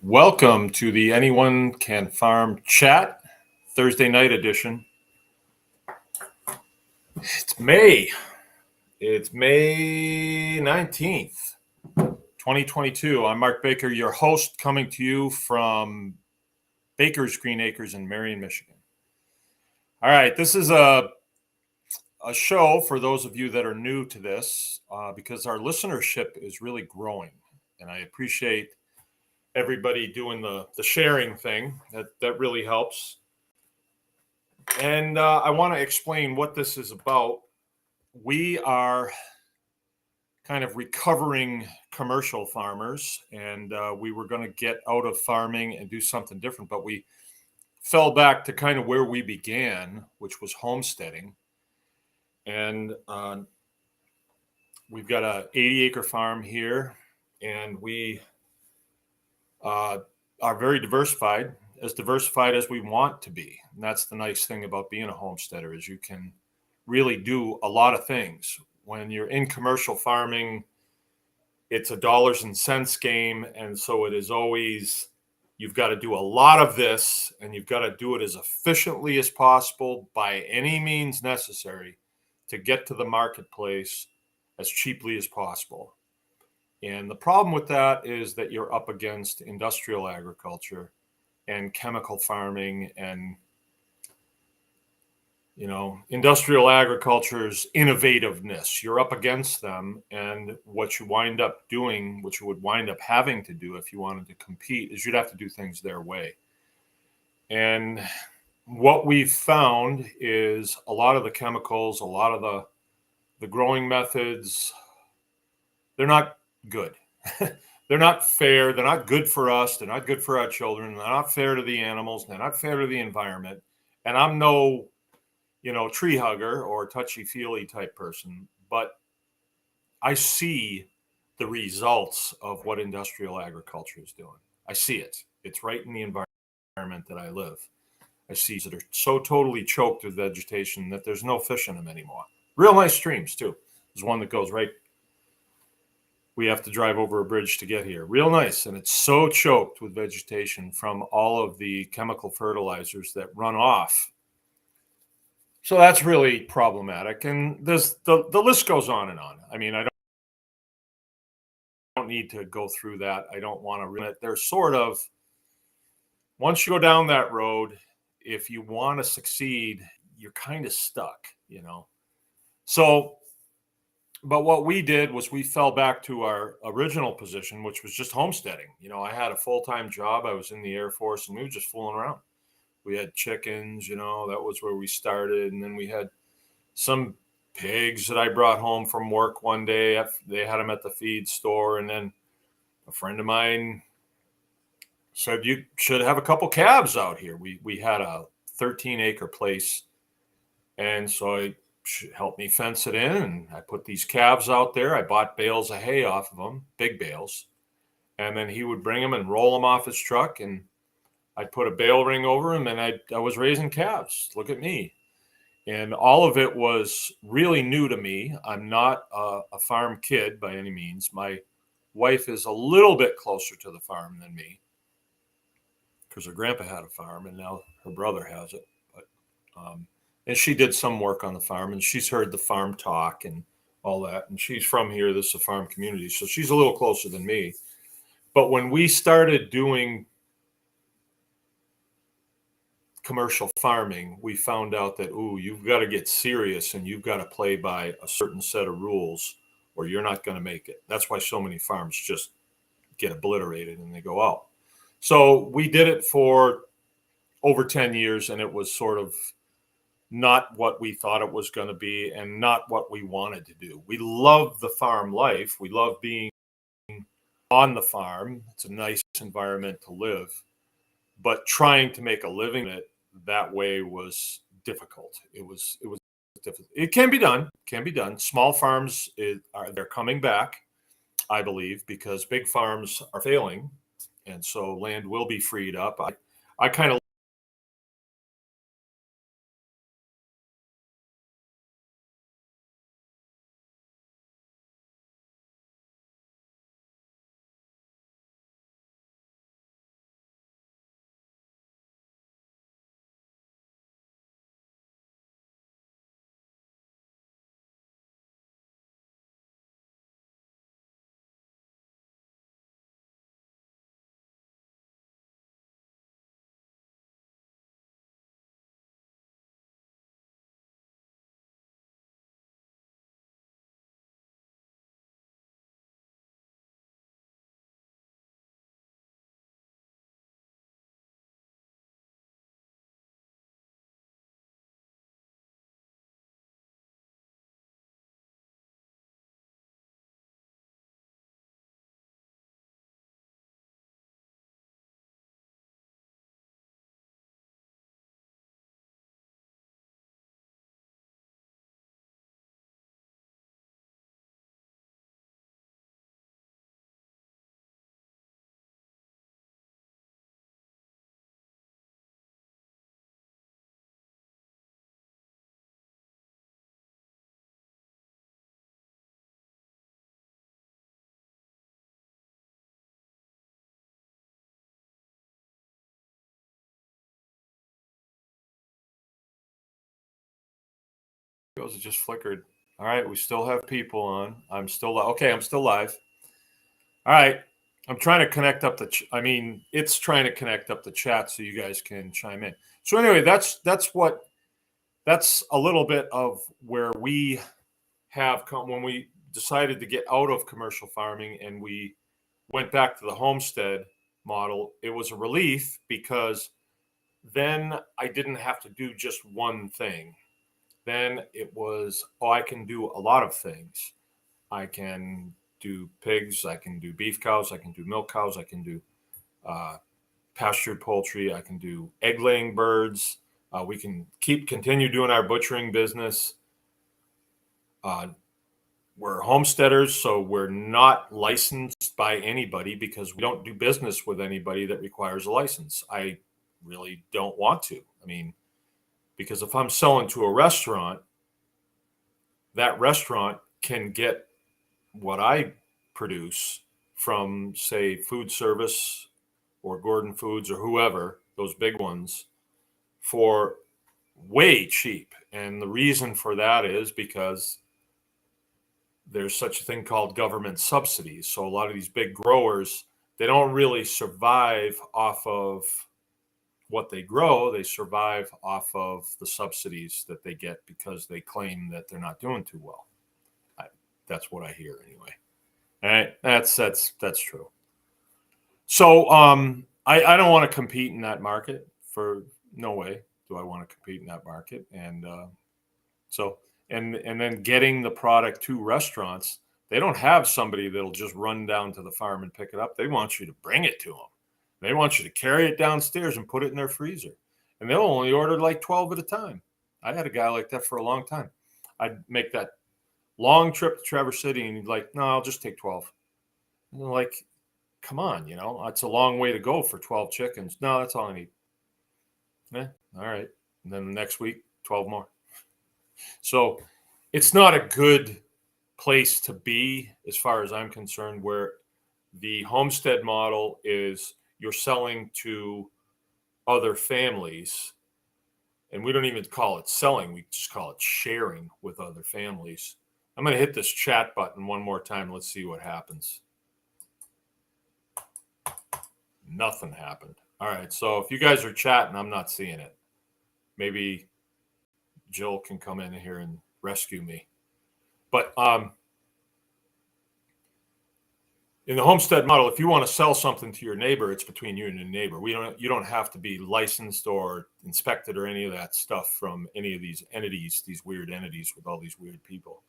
Welcome to the Anyone Can Farm Chat, Thursday night edition. It's May. It's May 19th, 2022. I'm Mark Baker, your host, coming to you from Baker's Green Acres in Marion, Michigan. All right, this is a show for those of you that are new to this because our listenership is really growing, and I appreciate everybody doing the sharing thing. That really helps. And I want to explain what this is about. We are kind of recovering commercial farmers, and we were going to get out of farming and do something different, but we fell back to kind of where we began, which was homesteading. And we've got a 80-acre farm here, and we are very diversified as we want to be. And that's the nice thing about being a homesteader, is you can really do a lot of things. When you're in commercial farming, it's a dollars and cents game. And so it is always, you've got to do a lot of this, and you've got to do it as efficiently as possible by any means necessary to get to the marketplace as cheaply as possible. And the problem with that is that you're up against industrial agriculture and chemical farming and, industrial agriculture's innovativeness. You're up against them. And what you wind up doing, what you would wind up having to do if you wanted to compete, is you'd have to do things their way. And what we've found is a lot of the chemicals, a lot of the growing methods, they're not good. They're not fair. They're not good for us. They're not good for our children. They're not fair to the animals. They're not fair to the environment. And I'm no, tree hugger or touchy-feely type person, but I see the results of what industrial agriculture is doing. I see it. It's right in the environment that I live. I see that are so totally choked with vegetation that there's no fish in them anymore. Real nice streams, too. There's one that goes right. We have to drive over a bridge to get here. Real nice. And it's so choked with vegetation from all of the chemical fertilizers that run off. So that's really problematic. And the list goes on and on. I mean, I don't need to go through that. I don't want to ruin it. There's sort of, once you go down that road, if you want to succeed, you're kind of stuck, So, but what we did was we fell back to our original position, which was just homesteading. I had a full-time job. I was in the Air Force, and we were just fooling around. We had chickens, that was where we started. And then we had some pigs that I brought home from work one day. They had them at the feed store. And then a friend of mine said, you should have a couple calves out here. We had a 13-acre place. And so I helped me fence it in, and I put these calves out there. I bought bales of hay off of them, big bales. And then he would bring them and roll them off his truck, and I'd put a bale ring over him, and I was raising calves. Look at me. And all of it was really new to me. I'm not a farm kid by any means. My wife is a little bit closer to the farm than me because her grandpa had a farm, and now her brother has it. But and she did some work on the farm, and she's heard the farm talk and all that. And she's from here. This is a farm community, so she's a little closer than me. But when we started doing commercial farming, we found out that, you've got to get serious, and you've got to play by a certain set of rules, or you're not going to make it. That's why so many farms just get obliterated and they go out. So we did it for over 10 years, and it was sort of not what we thought it was going to be, and not what we wanted to do. We love the farm life. We love being on the farm. It's a nice environment to live, but trying to make a living that way was difficult. It was difficult. It can be done. Small farms they're coming back, I believe, because big farms are failing, and so land will be freed up. I kind of goes, it just flickered. All right, we still have people on. I'm still okay. I'm still live. All right, I'm trying to connect up the. It's trying to connect up the chat so you guys can chime in. So anyway, that's a little bit of where we have come when we decided to get out of commercial farming and we went back to the homestead model. It was a relief because then I didn't have to do just one thing. Then it was, I can do a lot of things. I can do pigs, I can do beef cows, I can do milk cows, I can do pastured poultry, I can do egg laying birds. We can continue doing our butchering business. We're homesteaders, so we're not licensed by anybody because we don't do business with anybody that requires a license. I really don't want to. Because if I'm selling to a restaurant, that restaurant can get what I produce from, say, food service or Gordon Foods or whoever, those big ones, for way cheap. And the reason for that is because there's such a thing called government subsidies. So a lot of these big growers, they don't really survive off of what they grow. They survive off of the subsidies that they get because they claim that they're not doing too well. That's what I hear anyway. All right, that's true. So I don't want to compete in that market. For no way do I want to compete in that market. And and then getting the product to restaurants, they don't have somebody that'll just run down to the farm and pick it up. They want you to bring it to them. They want you to carry it downstairs and put it in their freezer. And they'll only order like 12 at a time. I had a guy like that for a long time. I'd make that long trip to Traverse City and he'd like, no, I'll just take 12. And I'm like, come on, it's a long way to go for 12 chickens. No, that's all I need. Yeah, all right. And then the next week, 12 more. So it's not a good place to be as far as I'm concerned, where the homestead model is you're selling to other families. And we don't even call it selling. We just call it sharing with other families. I'm going to hit this chat button one more time. Let's see what happens. Nothing happened. All right. So if you guys are chatting, I'm not seeing it. Maybe Jill can come in here and rescue me. But in the homestead model, if you want to sell something to your neighbor, it's between you and your neighbor. You don't have to be licensed or inspected or any of that stuff from any of these entities, these weird entities with all these weird people.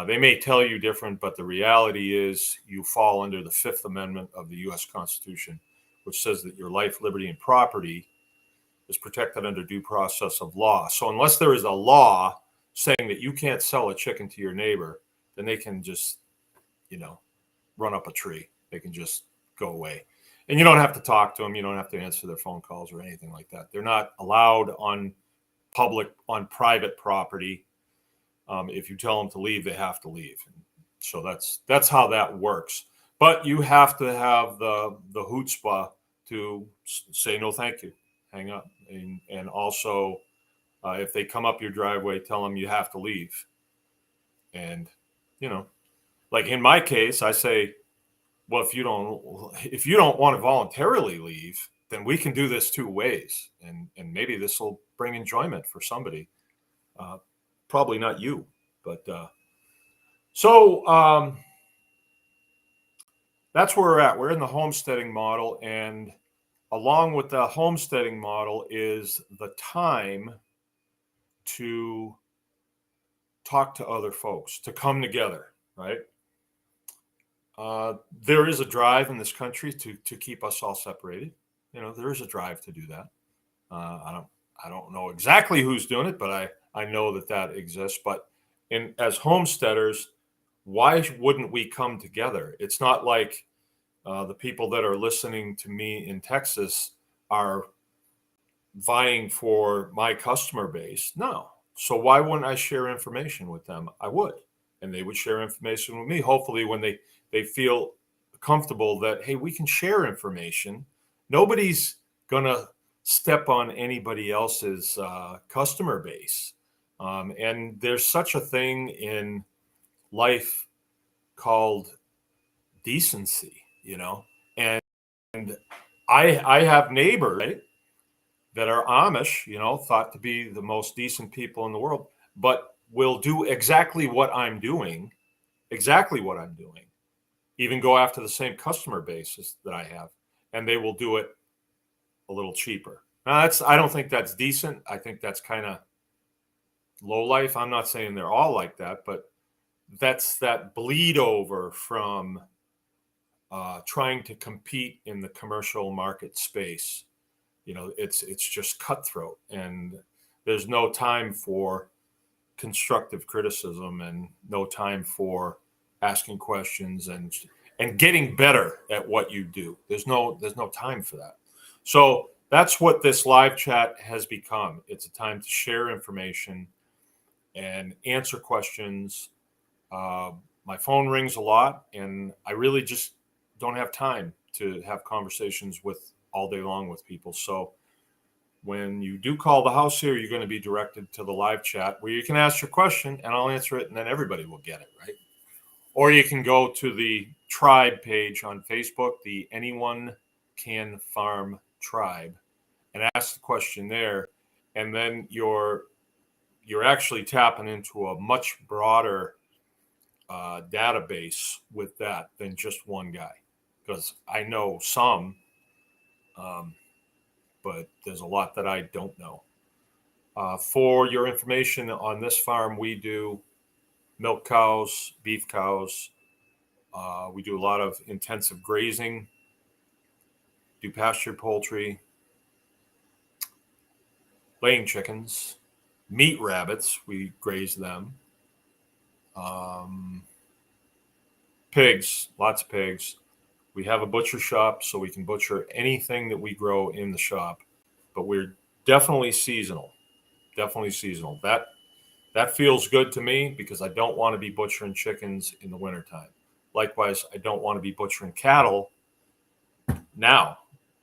They may tell you different, but the reality is you fall under the Fifth Amendment of the U.S. Constitution, which says that your life, liberty, and property is protected under due process of law. So unless there is a law saying that you can't sell a chicken to your neighbor, then they can just, run up a tree. They can just go away. And you don't have to talk to them. You don't have to answer their phone calls or anything like that. They're not allowed on private property. If you tell them to leave, they have to leave. And so that's how that works. But you have to have the chutzpah to say no, thank you, hang up, and also if they come up your driveway, tell them you have to leave. And like in my case, I say, well, if you don't want to voluntarily leave, then we can do this two ways, and maybe this will bring enjoyment for somebody. Probably not you, but so that's where we're at. We're in the homesteading model, and along with the homesteading model is the time to talk to other folks, to come together, right? There is a drive in this country to keep us all separated. There is a drive to do that. I don't know exactly who's doing it, but I know that exists. But as homesteaders, why wouldn't we come together? It's not like the people that are listening to me in Texas are vying for my customer base. No. So why wouldn't I share information with them? I would. And they would share information with me. Hopefully when they feel comfortable that, hey, we can share information. Nobody's going to step on anybody else's customer base. And there's such a thing in life called decency, and I have neighbors, right, that are Amish, thought to be the most decent people in the world, but will do exactly what I'm doing, even go after the same customer bases that I have, and they will do it a little cheaper. Now, I don't think that's decent. I think that's kind of low life. I'm not saying they're all like that, but that's that bleed over from trying to compete in the commercial market space. It's just cutthroat, and there's no time for constructive criticism and no time for asking questions and getting better at what you do. There's no time for that. So that's what this live chat has become. It's a time to share information and answer questions. My phone rings a lot, and I really just don't have time to have conversations with all day long with people. So when you do call the house here, you're going to be directed to the live chat where you can ask your question and I'll answer it, and then everybody will get it, right? Or you can go to the tribe page on Facebook, the Anyone Can Farm Tribe, and ask the question there. And then you're actually tapping into a much broader database with that than just one guy, because I know some, but there's a lot that I don't know. For your information, on this farm, we do milk cows, beef cows. We do a lot of intensive grazing, do pasture poultry, laying chickens, meat rabbits. We graze them. Pigs, lots of pigs. We have a butcher shop, so we can butcher anything that we grow in the shop, but we're definitely seasonal. Definitely seasonal. That feels good to me because I don't want to be butchering chickens in the wintertime. Likewise, I don't want to be butchering cattle now.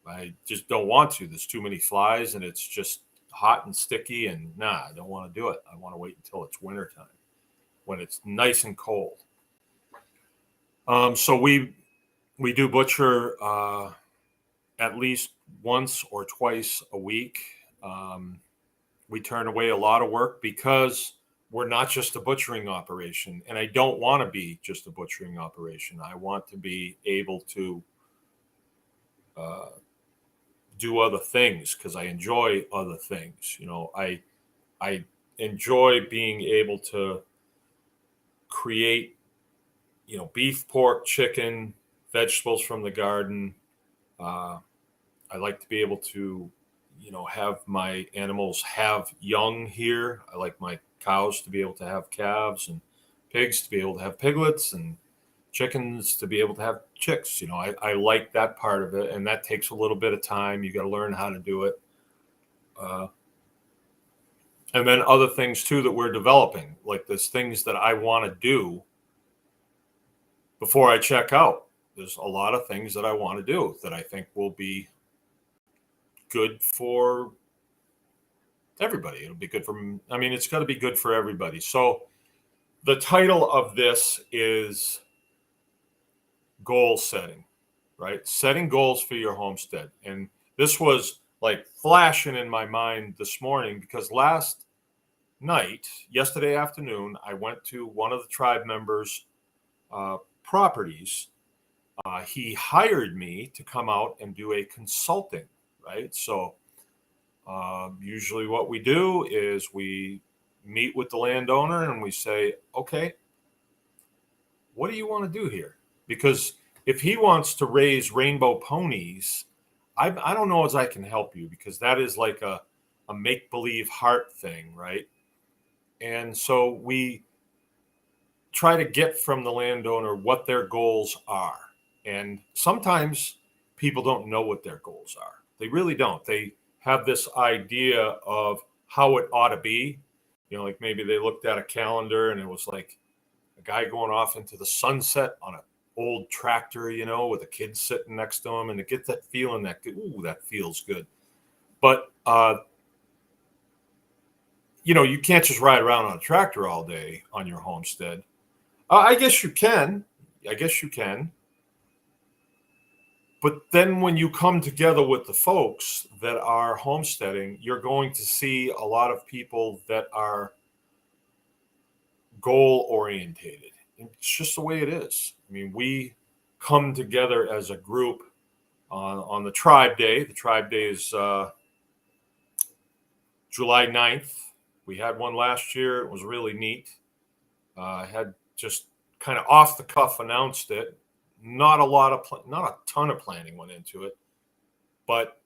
I just don't want to. There's too many flies and it's just hot and sticky, and I don't want to do it. I want to wait until it's wintertime when it's nice and cold. So we do butcher at least once or twice a week. We turn away a lot of work because we're not just a butchering operation, and I don't want to be just a butchering operation. I want to be able to do other things because I enjoy other things. I enjoy being able to create, beef, pork, chicken, vegetables from the garden. I like to be able to, have my animals have young here. I like my cows to be able to have calves, and pigs to be able to have piglets, and chickens to be able to have chicks. I like that part of it, and that takes a little bit of time. You got to learn how to do it. And then other things too that we're developing, like there's things that I want to do before I check out. There's a lot of things that I want to do that I think will be good for everybody. It'll be good it's got to be good for everybody. So the title of this is goal setting, right? Setting goals for your homestead. And this was like flashing in my mind this morning because yesterday afternoon, I went to one of the tribe members' properties. He hired me to come out and do a consulting, right? So usually what we do is we meet with the landowner and we say, okay, what do you want to do here? Because if he wants to raise rainbow ponies, I don't know as I can help you, because that is like a make-believe heart thing, right? And so we try to get from the landowner what their goals are. And sometimes people don't know what their goals are. They really don't. They have this idea of how it ought to be. Like maybe they looked at a calendar and it was like a guy going off into the sunset on an old tractor, with a kid sitting next to him, and to get that feeling that feels good. But you can't just ride around on a tractor all day on your homestead. I guess you can. I guess you can. But then when you come together with the folks that are homesteading, you're going to see a lot of people that are goal orientated. It's just the way it is. I mean, we come together as a group on the Tribe Day. The Tribe Day is July 9th. We had one last year. It was really neat. I had just kind of off the cuff announced it. Not a ton of planning went into it, but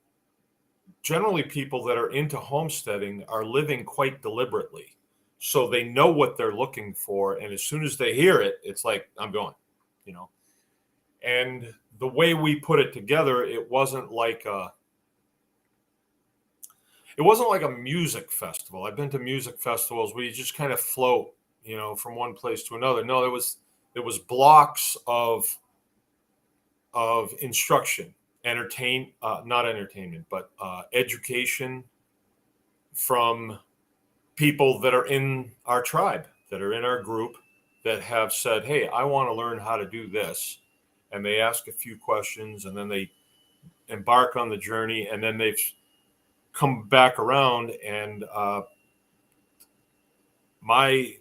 generally people that are into homesteading are living quite deliberately. So they know what they're looking for. And as soon as they hear it, it's like, I'm going, And the way we put it together, it wasn't like a music festival. I've been to music festivals where you just kind of float, from one place to another. No, there was blocks of instruction, not entertainment, but education from people that are in our tribe, that are in our group, that have said, hey, I want to learn how to do this. And they ask a few questions, and then they embark on the journey, and then they've come back around, and my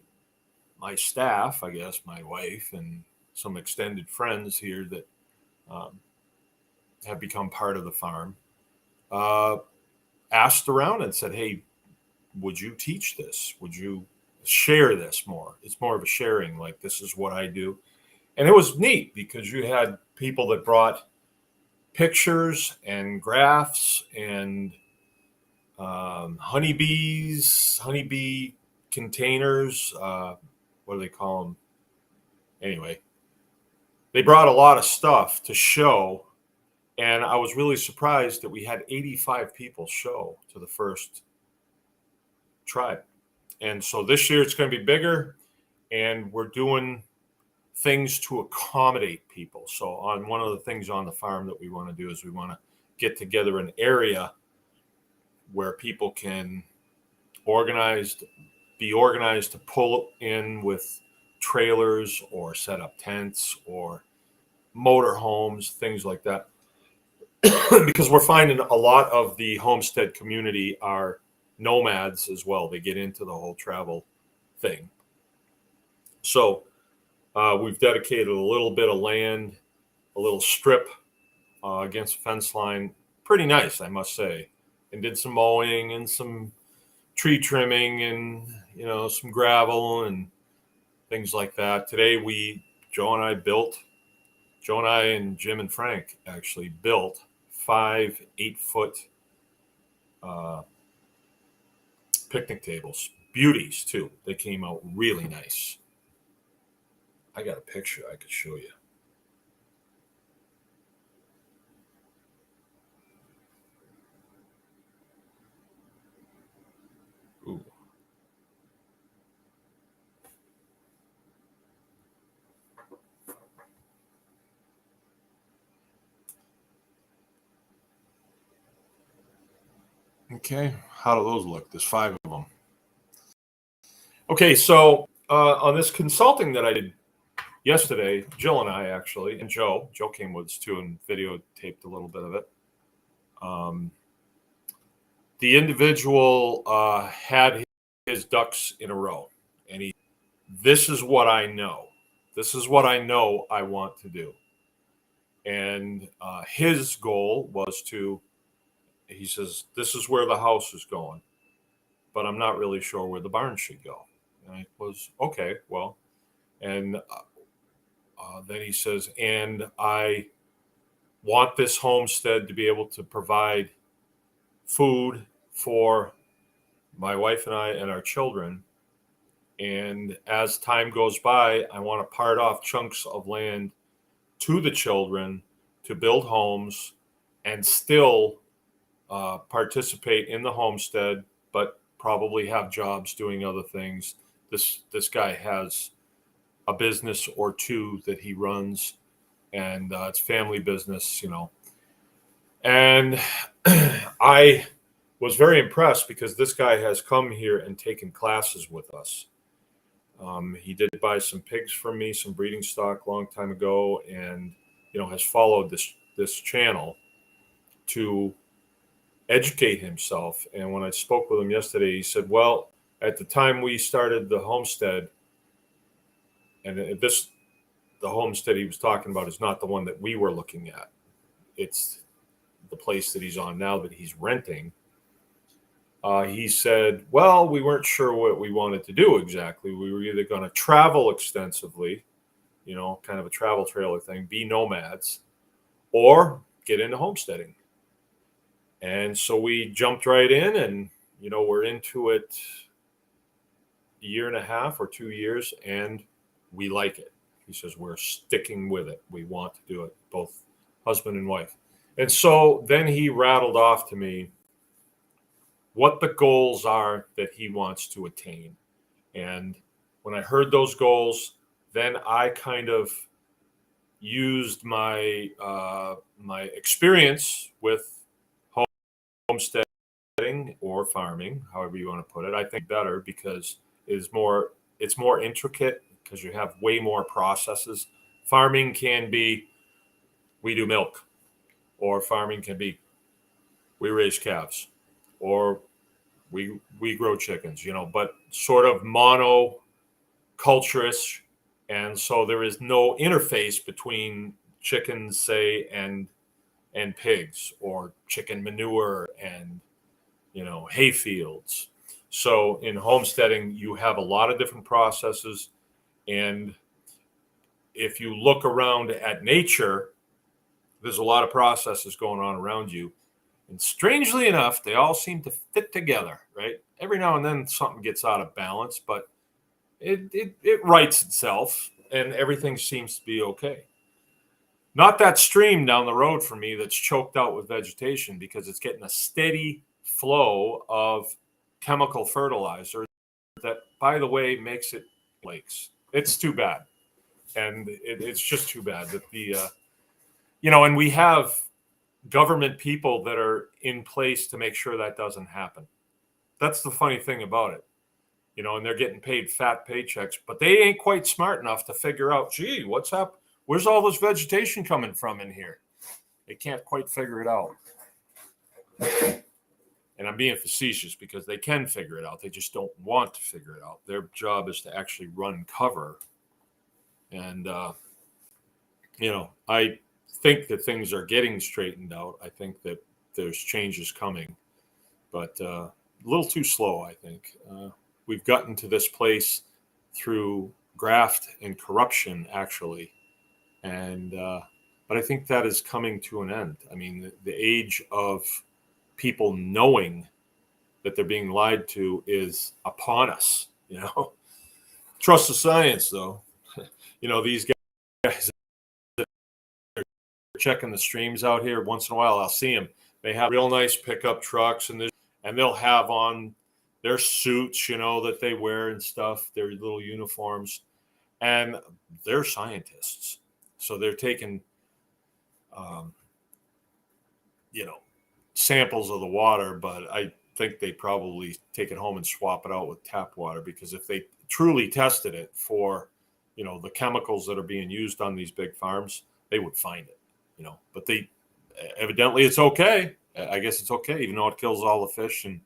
staff, I guess, my wife and some extended friends here that have become part of the farm, asked around and said, hey, would you teach this? Would you share this more? It's more of a sharing, like, this is what I do. And it was neat because you had people that brought pictures and graphs and honeybee containers. What do they call them? Anyway, they brought a lot of stuff to show. And I was really surprised that we had 85 people show to the first tribe. And so this year it's going to be bigger, and we're doing things to accommodate people. So on one of the things on the farm that we want to do is we want to get together an area where people can be organized to pull in with trailers or set up tents or motor homes, things like that. Because we're finding a lot of the homestead community are nomads as well. They get into the whole travel thing. So we've dedicated a little bit of land, a little strip against the fence line. Pretty nice, I must say. And did some mowing and some tree trimming and, some gravel and things like that. Today Joe and I and Jim and Frank actually built 5 8-foot picnic tables. Beauties, too. They came out really nice. I got a picture I could show you. Ooh. Okay, how do those look? There's 5 of them. Okay, so on this consulting that I did yesterday, Jill and I actually, and Joe came with us too and videotaped a little bit of it. The individual had his ducks in a row, and this is what I know. This is what I know I want to do. And his goal was he says, this is where the house is going, but I'm not really sure where the barn should go. And I was, okay, well, and then he says, and I want this homestead to be able to provide food for my wife and I and our children. And as time goes by, I want to part off chunks of land to the children to build homes and still participate in the homestead, but probably have jobs doing other things. This guy has a business or two that he runs, and it's family business, And I was very impressed because this guy has come here and taken classes with us. He did buy some pigs from me, some breeding stock a long time ago, and has followed this channel to educate himself. And when I spoke with him yesterday, he said, well, at the time we started the homestead, and the homestead he was talking about is not the one that we were looking at. It's the place that he's on now that he's renting. He said, well, we weren't sure what we wanted to do exactly. We were either going to travel extensively, kind of a travel trailer thing, be nomads, or get into homesteading. And so we jumped right in, and, we're into it a year and a half or 2 years, and we like it. He says, we're sticking with it. We want to do it, both husband and wife. And so then he rattled off to me what the goals are that he wants to attain. And when I heard those goals, then I kind of used my my experience with homesteading or farming, however you want to put it. I think better because it's more intricate because you have way more processes. Farming can be we do milk, or farming can be we raise calves, or we grow chickens, but sort of monoculturish. And so there is no interface between chickens, say, and pigs, or chicken manure and hay fields. So in homesteading, you have a lot of different processes, and if you look around at nature, there's a lot of processes going on around you. And strangely enough, they all seem to fit together, right? Every now and then something gets out of balance, but it rights itself and everything seems to be okay. Not that stream down the road for me that's choked out with vegetation because it's getting a steady flow of chemical fertilizer that, by the way, makes it lakes. It's too bad. And it's just too bad that and we have government people that are in place to make sure that doesn't happen. That's the funny thing about it, and they're getting paid fat paychecks, but they ain't quite smart enough to figure out, gee, what's up? Where's all this vegetation coming from in here? They can't quite figure it out. And I'm being facetious because they can figure it out. They just don't want to figure it out. Their job is to actually run cover. And, I think that things are getting straightened out. I think that there's changes coming, but a little too slow, I think. We've gotten to this place through graft and corruption, actually. And but I think that is coming to an end. I mean, the age of people knowing that they're being lied to is upon us. Trust the science, though. These guys checking the streams out here once in a while. I'll see them. They have real nice pickup trucks, and they'll have on their suits, that they wear and stuff, their little uniforms, and they're scientists. So they're taking, samples of the water, but I think they probably take it home and swap it out with tap water, because if they truly tested it for, the chemicals that are being used on these big farms, they would find it. But they evidently it's okay. I guess it's okay, even though it kills all the fish and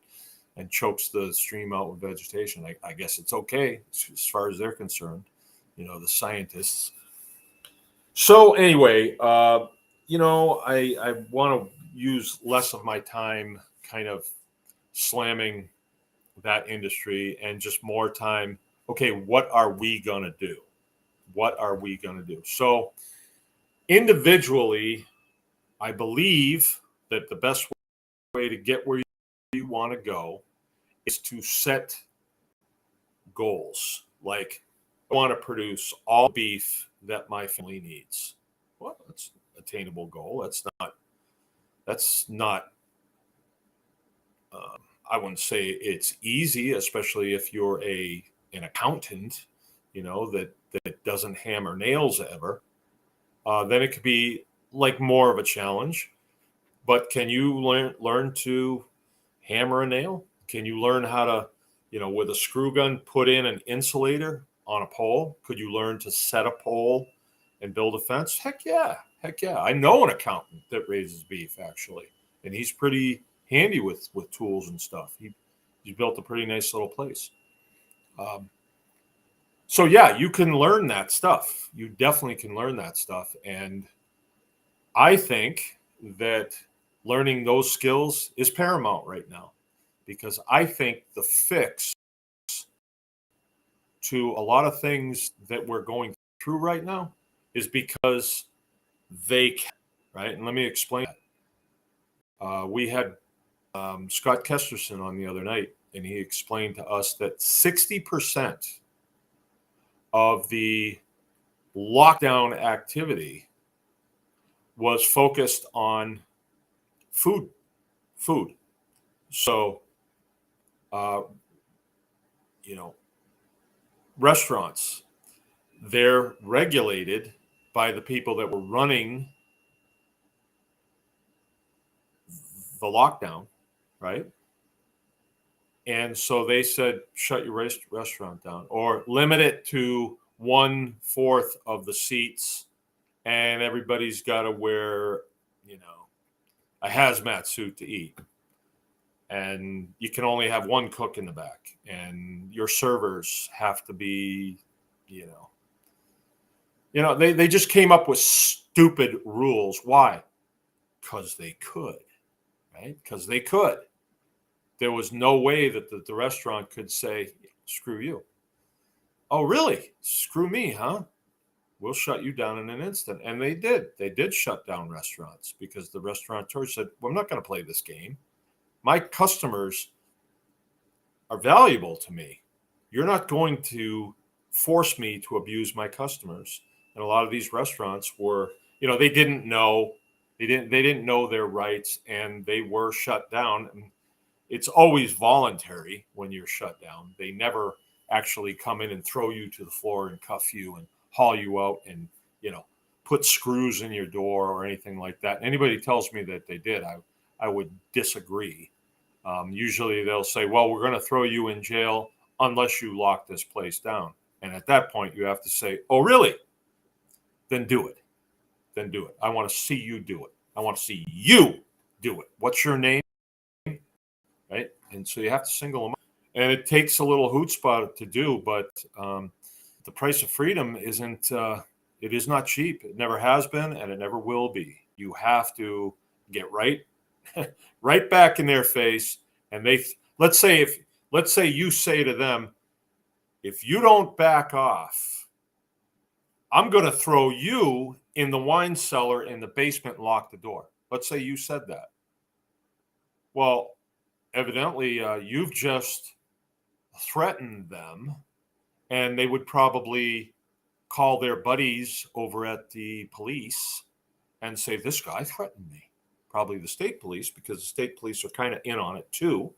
chokes the stream out with vegetation. I guess it's okay as far as they're concerned, the scientists. So anyway, I want to use less of my time kind of slamming that industry and just more time. Okay, what are we going to do? What are we going to do? So individually, I believe that the best way to get where you want to go is to set goals. Like, I want to produce all beef that my family needs. Well, that's an attainable goal. That's not I wouldn't say it's easy, especially if you're an accountant, that doesn't hammer nails ever. Then it could be like more of a challenge. But can you learn to hammer a nail? Can you learn how to, with a screw gun, put in an insulator on a pole? Could you learn to set a pole and build a fence? Heck yeah. Heck yeah. I know an accountant that raises beef, actually, and he's pretty handy with tools and stuff. He built a pretty nice little place. So yeah, you can learn that stuff. You definitely can learn that stuff. And I think that learning those skills is paramount right now, because I think the fix to a lot of things that we're going through right now is because they can, right? And let me explain that. We had Scott Kesterson on the other night, and he explained to us that 60% of the lockdown activity was focused on food. So, restaurants, they're regulated by the people that were running the lockdown, right? And so they said, shut your restaurant down or limit it to 1/4 of the seats, and everybody's got to wear, a hazmat suit to eat. And you can only have one cook in the back, and your servers have to be, they just came up with stupid rules. Why? Because they could, right? Because they could. There was no way that the restaurant could say, screw you. Oh, really? Screw me, huh? We'll shut you down in an instant. And they did. They did shut down restaurants because the restaurateur said, well, I'm not going to play this game. My customers are valuable to me. You're not going to force me to abuse my customers. And a lot of these restaurants were, they didn't know. They didn't know their rights, and they were shut down. And it's always voluntary when you're shut down. They never actually come in and throw you to the floor and cuff you and haul you out and, put screws in your door or anything like that. Anybody tells me that they did, I would disagree. Usually they'll say, well, we're going to throw you in jail unless you lock this place down. And at that point, you have to say, oh, really? Then do it. I want to see you do it. I want to see you do it. What's your name? Right? And so you have to single them out. And it takes a little chutzpah to do, but the price of freedom it is not cheap. It never has been, and it never will be. You have to get right back in their face. And let's say you say to them, if you don't back off, I'm going to throw you in the wine cellar in the basement and lock the door. Let's say you said that. Well, evidently, you've just threatened them, and they would probably call their buddies over at the police and say, this guy threatened me. Probably the state police, because the state police are kind of in on it too.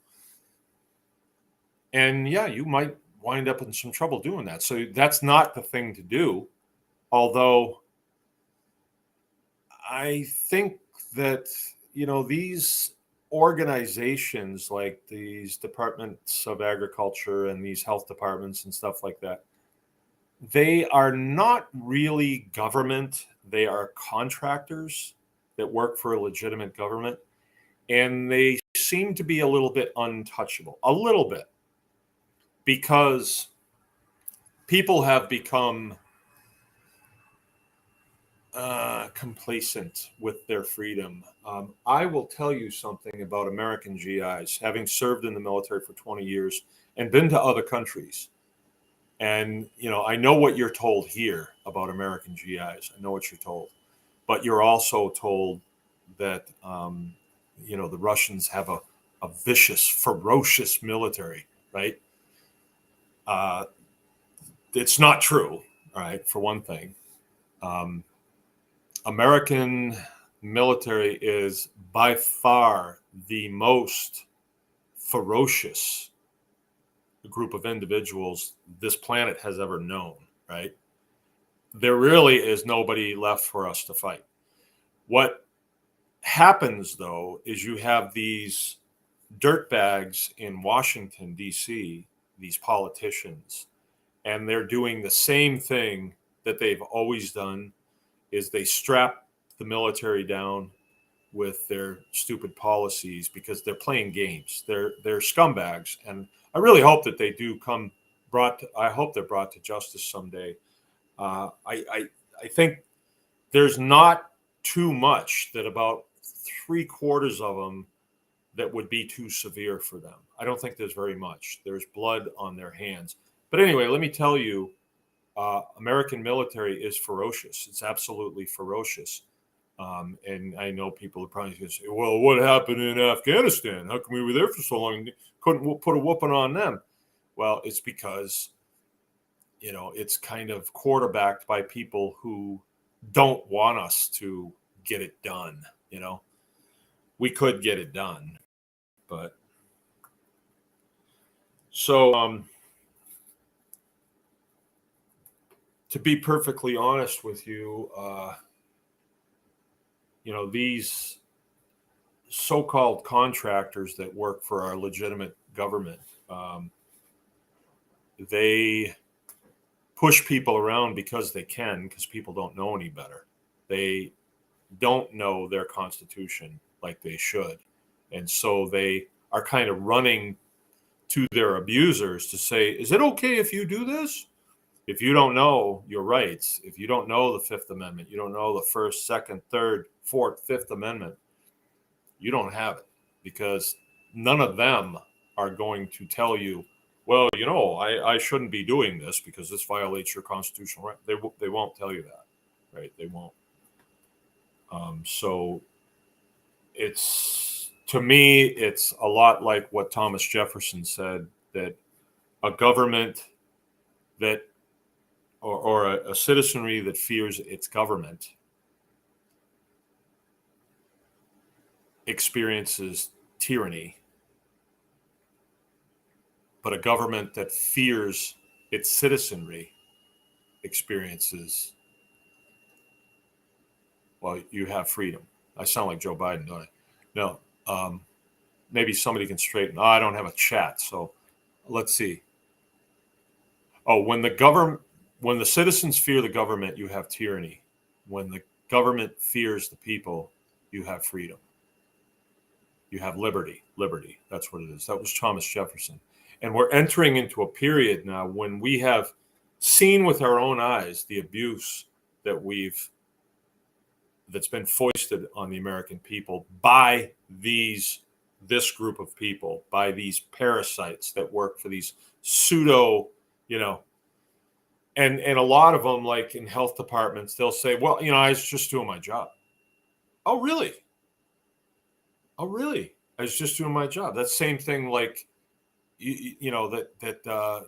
And yeah, you might wind up in some trouble doing that. So that's not the thing to do. Although I think that, these organizations like these departments of agriculture and these health departments and stuff like that, they are not really government. They are contractors that work for a legitimate government. And they seem to be a little bit untouchable, a little bit, because people have become complacent with their freedom. I will tell you something about American GIs, having served in the military for 20 years and been to other countries. And, I know what you're told here about American GIs. I know what you're told. But you're also told that, the Russians have a vicious, ferocious military, right? It's not true, all right, for one thing. American military is by far the most ferocious group of individuals this planet has ever known, right? There really is nobody left for us to fight. What happens, though, is you have these dirtbags in Washington, D.C., these politicians, and they're doing the same thing that they've always done, is they strap the military down with their stupid policies because they're playing games. They're scumbags, and I really hope that they do come I hope they're brought to justice someday. I think there's not too much that about 3/4 of them that would be too severe for them. I don't think there's very much. There's blood on their hands. But anyway, let me tell you, American military is ferocious. It's absolutely ferocious. And I know people are probably going to say, well, what happened in Afghanistan? How come we were there for so long and couldn't put a whooping on them? Well, it's because, it's kind of quarterbacked by people who don't want us to get it done. We could get it done, but so to be perfectly honest with you, these so-called contractors that work for our legitimate government, they push people around because they can, because people don't know any better. They don't know their constitution like they should. And so they are kind of running to their abusers to say, is it okay if you do this? If you don't know your rights, if you don't know the Fifth Amendment, you don't know the First, Second, Third, Fourth, Fifth Amendment, you don't have it, because none of them are going to tell you, well, I shouldn't be doing this because this violates your constitutional right. They won't tell you that, right? They won't. So to me, it's a lot like what Thomas Jefferson said, that a government that or a citizenry that fears its government experiences tyranny, but a government that fears its citizenry experiences, well, you have freedom. I sound like Joe Biden, don't I? No. Maybe somebody can straighten. I don't have a chat, so let's see. Oh, when the citizens fear the government, you have tyranny. When the government fears the people, you have freedom. You have liberty. Liberty. That's what it is. That was Thomas Jefferson. And we're entering into a period now when we have seen with our own eyes the abuse that's been foisted on the American people by this group of people, by these parasites that work for these pseudo, and a lot of them, like in health departments, they'll say, well, I was just doing my job. Oh, really? Oh, really? I was just doing my job. That same thing, like, the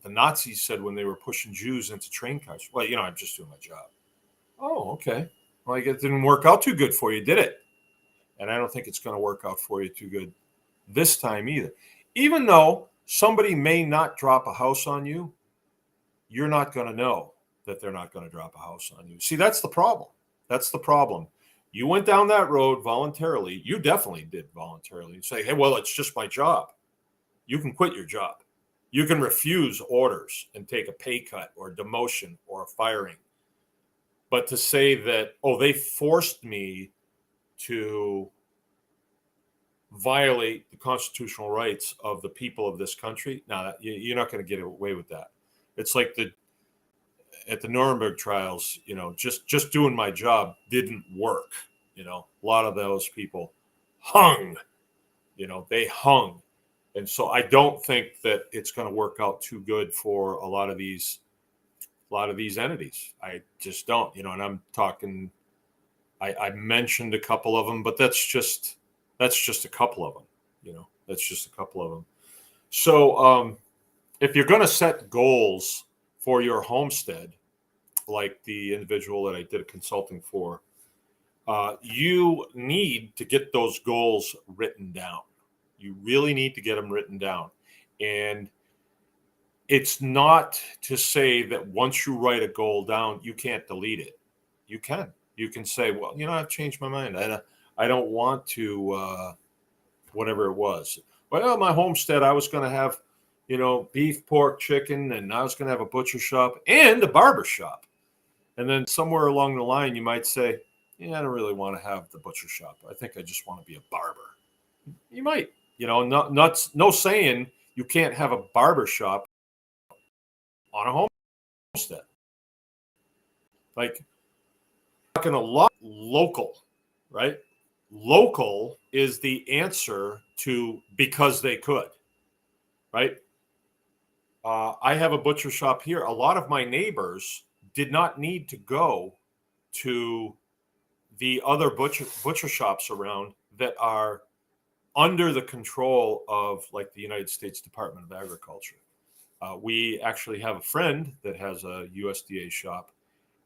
Nazis said when they were pushing Jews into train cars. Well, I'm just doing my job. Oh, okay. Well, I guess it didn't work out too good for you, did it? And I don't think it's going to work out for you too good this time either. Even though somebody may not drop a house on you, you're not going to know that they're not going to drop a house on you. See, that's the problem. That's the problem. You went down that road voluntarily. You definitely did voluntarily. You say, hey, well, it's just my job. You can quit your job. You can refuse orders and take a pay cut or a demotion or a firing. But to say that, oh, they forced me to violate the constitutional rights of the people of this country, no, you're not going to get away with that. It's like at the Nuremberg trials, just doing my job didn't work. A lot of those people hung, they hung. And so I don't think that it's going to work out too good for a lot of these entities. I just don't, and I'm talking, I mentioned a couple of them, but that's just a couple of them, that's just a couple of them. So if you're going to set goals for your homestead, like the individual that I did a consulting for, you need to get those goals written down. You really need to get them written down. And it's not to say that once you write a goal down, you can't delete it. You can. You can say, well, I've changed my mind. I don't want to whatever it was. Well, my homestead, I was going to have, beef, pork, chicken, and I was going to have a butcher shop and a barber shop. And then somewhere along the line, you might say, yeah, I don't really want to have the butcher shop. I think I just want to be a barber. You might, no saying you can't have a barber shop on a homestead. Like, talking a lot local, right? Local is the answer to because they could, right? I have a butcher shop here. A lot of my neighbors did not need to go to the other butcher shops around that are under the control of like the United States Department of Agriculture. We actually have a friend that has a USDA shop,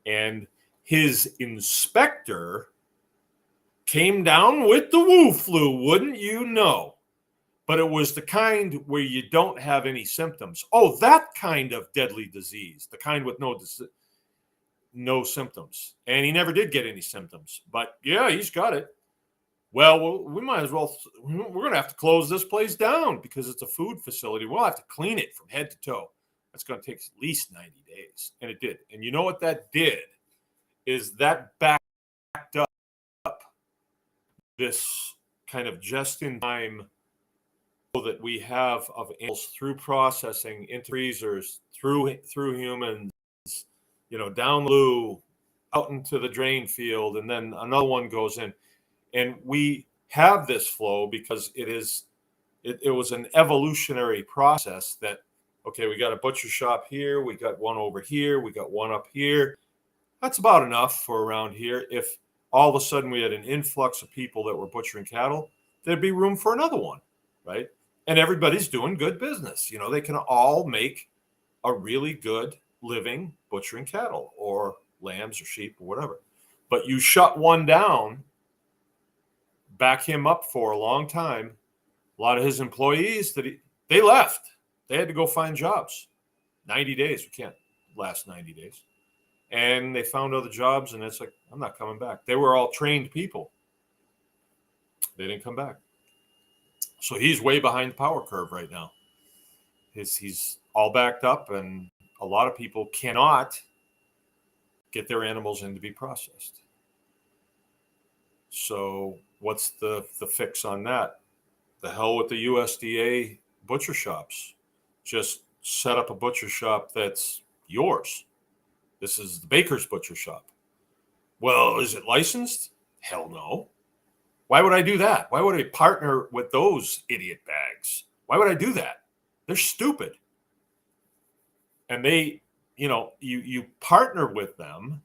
and his inspector came down with the Wu flu, wouldn't you know? But it was the kind where you don't have any symptoms. Oh, that kind of deadly disease, the kind with no symptoms. And he never did get any symptoms. But yeah, he's got it. Well, we might as well, we're going to have to close this place down because it's a food facility. We'll have to clean it from head to toe. That's going to take at least 90 days. And it did. And you know what that did is that backed up this kind of just-in-time that we have of animals through processing into freezers, through humans, down the loo, out into the drain field, and then another one goes in. And we have this flow because it was an evolutionary process that, okay, we got a butcher shop here, we got one over here, we got one up here. That's about enough for around here. If all of a sudden we had an influx of people that were butchering cattle, there'd be room for another one, right? And everybody's doing good business. They can all make a really good living butchering cattle or lambs or sheep or whatever. But you shut one down, back him up for a long time. A lot of his employees they left. They had to go find jobs. 90 days. We can't last 90 days. And they found other jobs, and it's like, I'm not coming back. They were all trained people. They didn't come back. So he's way behind the power curve right now. He's all backed up, and a lot of people cannot get their animals in to be processed. So what's the fix on that? The hell with the USDA butcher shops. Just set up a butcher shop that's yours. This is the baker's butcher shop. Well, is it licensed? Hell no. Why would I do that? Why would I partner with those idiot bags? Why would I do that? They're stupid. And they, you partner with them.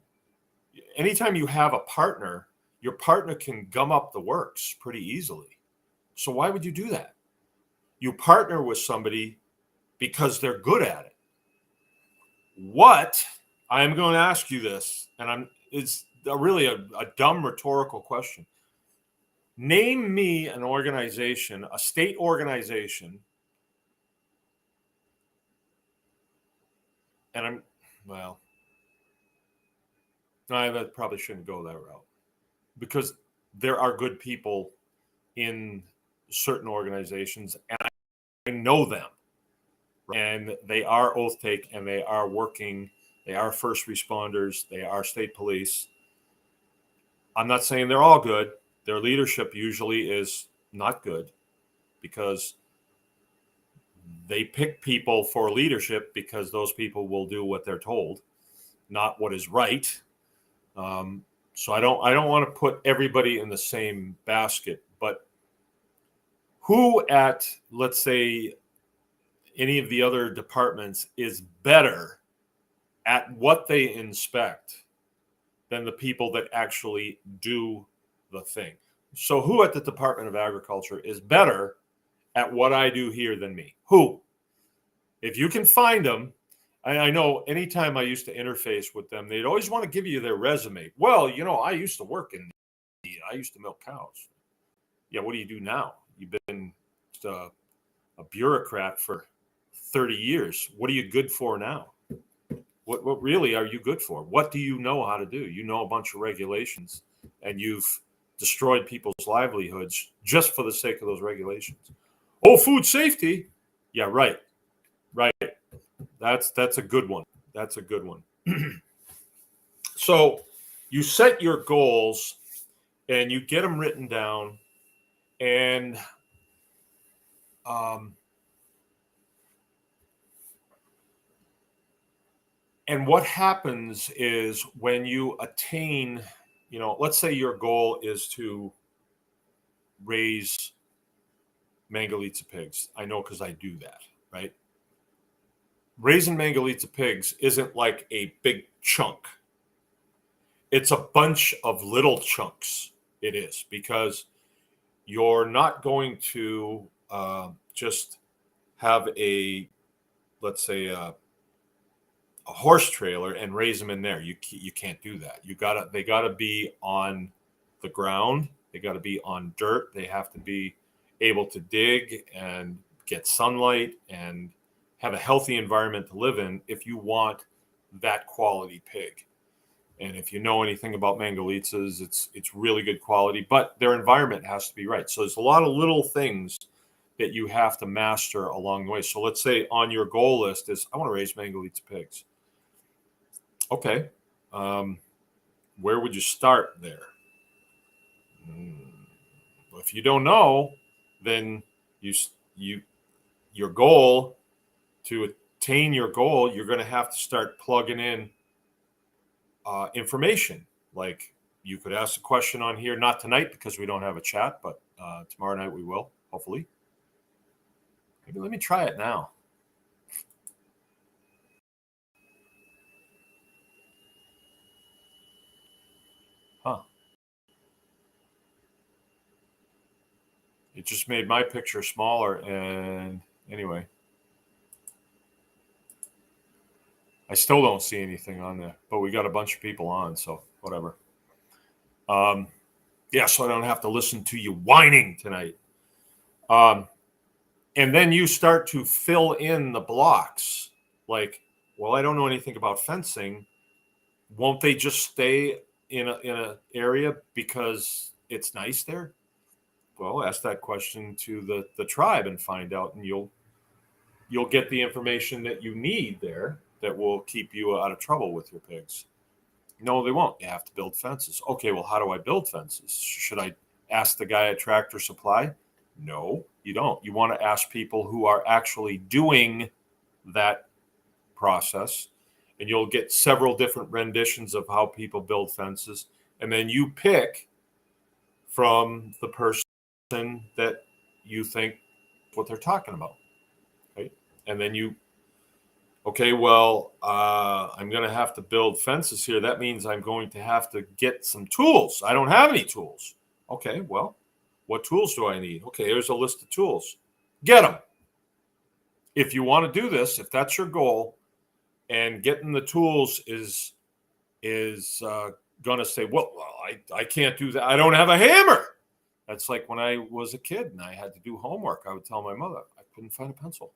Anytime you have a partner, your partner can gum up the works pretty easily. So why would you do that? You partner with somebody because they're good at it. What I'm going to ask you this, and it's really a dumb rhetorical question. Name me an organization, a state organization, and I probably shouldn't go that route because there are good people in certain organizations, and I know them, and they are oath take, and they are working. They are first responders. They are state police. I'm not saying they're all good. Their leadership usually is not good because they pick people for leadership because those people will do what they're told, not what is right. So I don't want to put everybody in the same basket, but who at, let's say, any of the other departments is better at what they inspect than the people that actually do the thing? So who at the Department of Agriculture is better at what I do here than me? Who? If you can find them, I know anytime I used to interface with them, they'd always want to give you their resume. Well, I used to work I used to milk cows. Yeah, what do you do now? You've been just a bureaucrat for 30 years. What are you good for now? What really are you good for? What do you know how to do? You know a bunch of regulations, and you've destroyed people's livelihoods just for the sake of those regulations. Oh, food safety. Yeah, right. That's a good one. That's a good one. So you set your goals and you get them written down, and what happens is when you attain, let's say your goal is to raise Mangalitsa pigs. I know because I do that, right? Raising Mangalitsa pigs isn't like a big chunk. It's a bunch of little chunks. It is, because you're not going to just have let's say a horse trailer and raise them in there. You can't do that. They gotta be on the ground. They gotta be on dirt. They have to be able to dig and get sunlight and have a healthy environment to live in if you want that quality pig. And if you know anything about Mangalitsas, it's really good quality, but their environment has to be right. So there's a lot of little things that you have to master along the way. So let's say on your goal list is, I want to raise Mangalitsa pigs. Okay. Where would you start there? If you don't know, then your goal, to attain your goal, you're going to have to start plugging in information. Like, you could ask a question on here, not tonight because we don't have a chat, but tomorrow night we will, hopefully. Maybe let me try it now. Huh. It just made my picture smaller, and anyway. I still don't see anything on there, but we got a bunch of people on, so whatever. Yeah, so I don't have to listen to you whining tonight. And then you start to fill in the blocks. Like, well, I don't know anything about fencing. Won't they just stay in a area because it's nice there? Well, ask that question to the tribe and find out, and you'll get the information that you need there that will keep you out of trouble with your pigs. No, they won't. You have to build fences. Okay, well, how do I build fences? Should I ask the guy at Tractor Supply? No, you don't. You want to ask people who are actually doing that process, and you'll get several different renditions of how people build fences. And then you pick from the person that you think what they're talking about, right? And then okay, well, I'm going to have to build fences here. That means I'm going to have to get some tools. I don't have any tools. Okay, well, what tools do I need? Okay, here's a list of tools. Get them. If you want to do this, if that's your goal, and getting the tools is going to say, well, I can't do that. I don't have a hammer. That's like when I was a kid and I had to do homework. I would tell my mother, I couldn't find a pencil.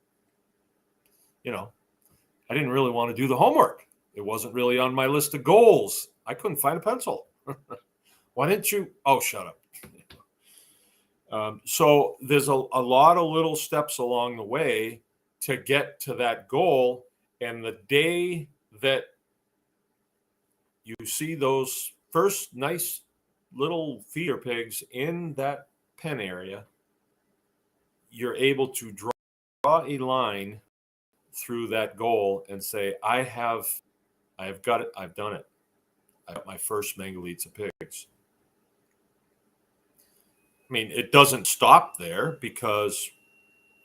I didn't really want to do the homework. It wasn't really on my list of goals. I couldn't find a pencil. Why didn't you? Oh, shut up. So there's a lot of little steps along the way to get to that goal. And the day that you see those first nice little feeder pigs in that pen area, you're able to draw a line through that goal and say, I have got it. I've done it. I got my first Mangalitsa pigs. I mean, it doesn't stop there because,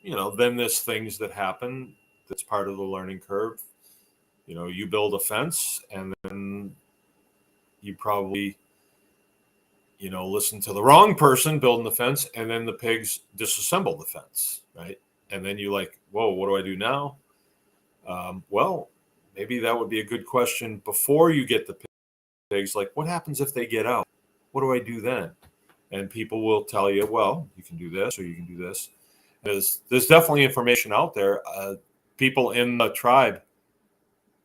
then there's things that happen that's part of the learning curve. You build a fence and then you probably, listen to the wrong person building the fence, and then the pigs disassemble the fence, right? And then you're like, whoa, what do I do now? Well, maybe that would be a good question before you get the pigs. Like, what happens if they get out? What do I do then? And people will tell you, well, you can do this or you can do this. There's definitely information out there. People in the tribe,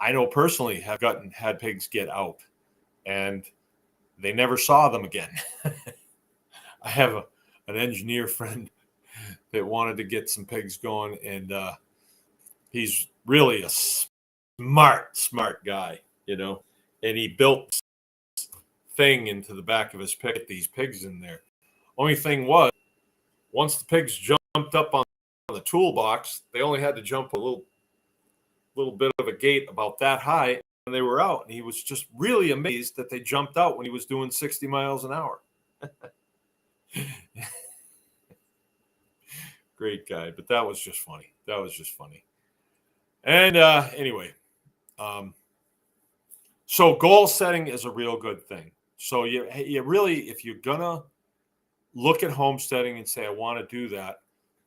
I know personally, have had pigs get out, and they never saw them again. I have an engineer friend that wanted to get some pigs going, and he's really a smart guy, and he built this thing into the back of his pig, get these pigs in there. Only thing was, once the pigs jumped up on the toolbox, they only had to jump a little bit of a gate about that high, and they were out. And he was just really amazed that they jumped out when he was doing 60 miles an hour. Great guy, but that was just funny. And anyway, so goal setting is a real good thing. So you really, if you're gonna look at homesteading and say, I want to do that,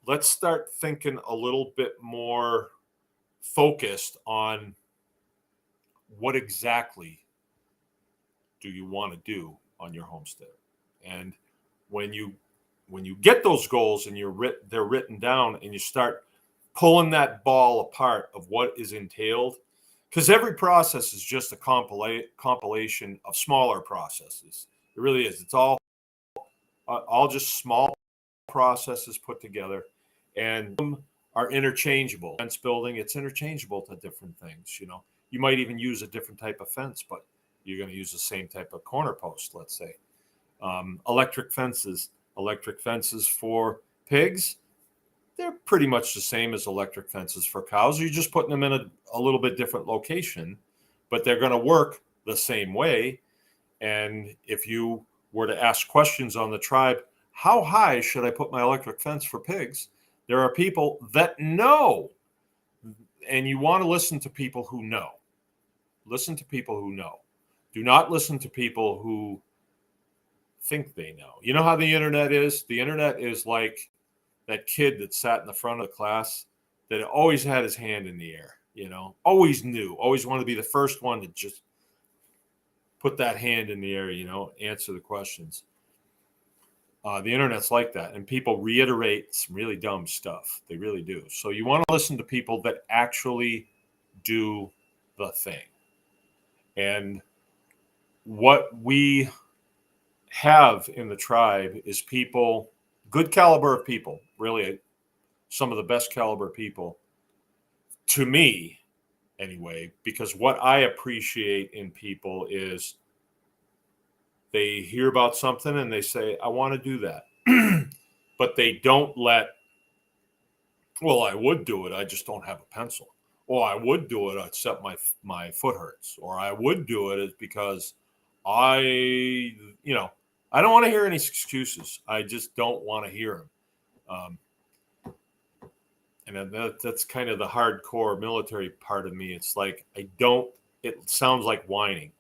let's start thinking a little bit more focused on what exactly do you want to do on your homestead. And when you get those goals and they're written down, and you start pulling that ball apart of what is entailed, because every process is just a compilation of smaller processes. It really is. It's all just small processes put together, and some are interchangeable. Fence building, it's interchangeable to different things. You might even use a different type of fence, but you're going to use the same type of corner post, let's say. Electric fences for pigs, they're pretty much the same as electric fences for cows. You're just putting them in a little bit different location, but they're going to work the same way. And if you were to ask questions on the tribe, how high should I put my electric fence for pigs? There are people that know, and you want to listen to people who know. Listen to people who know. Do not listen to people who think they know. You know how the internet is? The internet is like that kid that sat in the front of the class that always had his hand in the air, always knew, always wanted to be the first one to just put that hand in the air, answer the questions. The internet's like that, and people reiterate some really dumb stuff. They really do. So you want to listen to people that actually do the thing. And what we have in the tribe is people, good caliber of people, really some of the best caliber people, to me anyway, because what I appreciate in people is they hear about something and they say, I want to do that. But they don't I would do it, I just don't have a pencil. Or I would do it except my foot hurts. Or I would do it because I don't want to hear any excuses. I just don't want to hear them. And that's kind of the hardcore military part of me. It's like, it sounds like whining